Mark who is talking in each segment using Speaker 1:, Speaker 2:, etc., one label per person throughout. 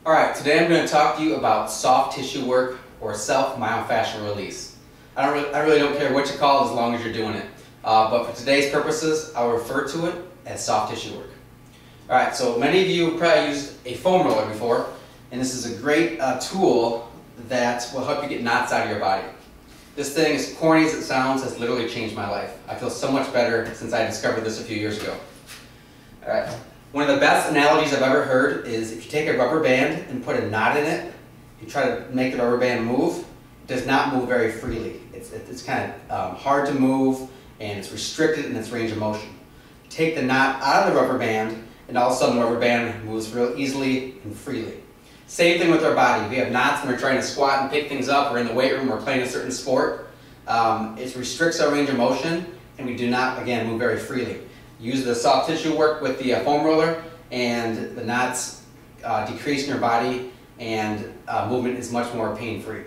Speaker 1: Alright, today I'm going to talk to you about soft tissue work or self-myofascial release. I really don't care what you call it as long as you're doing it. But for today's purposes, I'll refer to it as soft tissue work. Alright, so many of you have probably used a foam roller before, and this is a great tool that will help you get knots out of your body. This thing, as corny as it sounds, has literally changed my life. I feel so much better since I discovered this a few years ago. Alright. One of the best analogies I've ever heard is if you take a rubber band and put a knot in it, you try to make the rubber band move, it does not move very freely. It's kind of hard to move, and it's restricted in its range of motion. Take the knot out of the rubber band, and all of a sudden the rubber band moves real easily and freely. Same thing with our body. We have knots when we're trying to squat and pick things up, or in the weight room, we're playing a certain sport. It restricts our range of motion, and we do not, again, move very freely. Use the soft tissue work with the foam roller, and the knots decrease in your body, and movement is much more pain-free.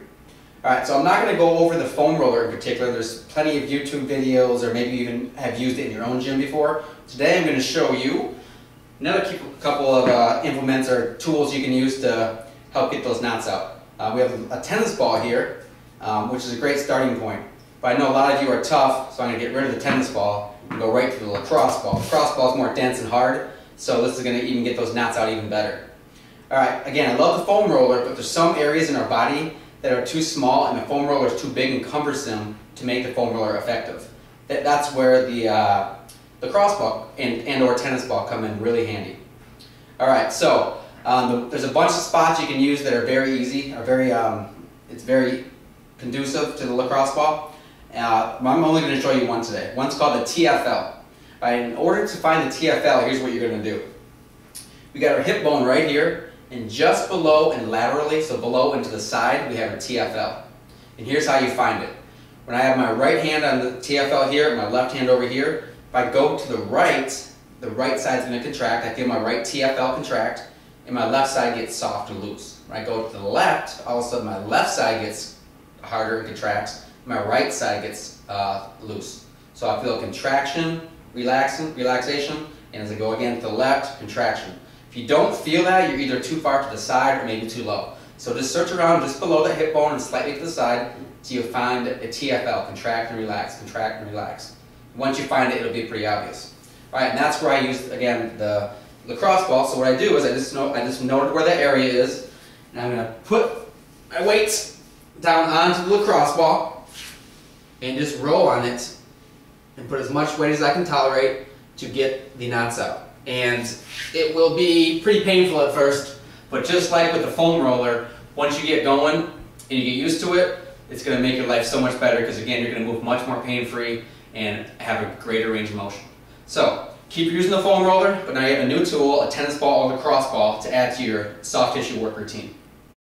Speaker 1: Alright, so I'm not going to go over the foam roller in particular. There's plenty of YouTube videos, or maybe you even have used it in your own gym before. Today I'm going to show you another couple of implements or tools you can use to help get those knots out. We have a tennis ball here, which is a great starting point. But I know a lot of you are tough, so I'm going to get rid of the tennis ball and go right to the lacrosse ball. The lacrosse ball is more dense and hard, so this is going to even get those knots out even better. Alright, again, I love the foam roller, but there's some areas in our body that are too small and the foam roller is too big and cumbersome to make the foam roller effective. That's where the lacrosse ball and or tennis ball come in really handy. Alright, so there's a bunch of spots you can use that are very easy, it's very conducive to the lacrosse ball. I'm only going to show you one today. One's called the TFL. Right, in order to find the TFL, here's what you're going to do. We got our hip bone right here, and just below and laterally, so below and to the side, we have a TFL. And here's how you find it. When I have my right hand on the TFL here, and my left hand over here, if I go to the right side's going to contract. I feel my right TFL contract, and my left side gets soft or loose. When I go to the left, all of a sudden my left side gets harder and contracts. My right side gets loose. So I feel contraction, relaxation, and as I go again to the left, contraction. If you don't feel that, you're either too far to the side or maybe too low. So just search around just below the hip bone and slightly to the side till you find a TFL, contract and relax, contract and relax. Once you find it, it'll be pretty obvious. All right, and that's where I use, again, the lacrosse ball. So what I do is I just noted where that area is, and I'm going to put my weights down onto the lacrosse ball and just roll on it and put as much weight as I can tolerate to get the knots out. And it will be pretty painful at first, but just like with the foam roller, once you get going and you get used to it, it's going to make your life so much better because, again, you're going to move much more pain-free and have a greater range of motion. So keep using the foam roller, but now you have a new tool, a tennis ball or lacrosse ball, to add to your soft tissue work routine.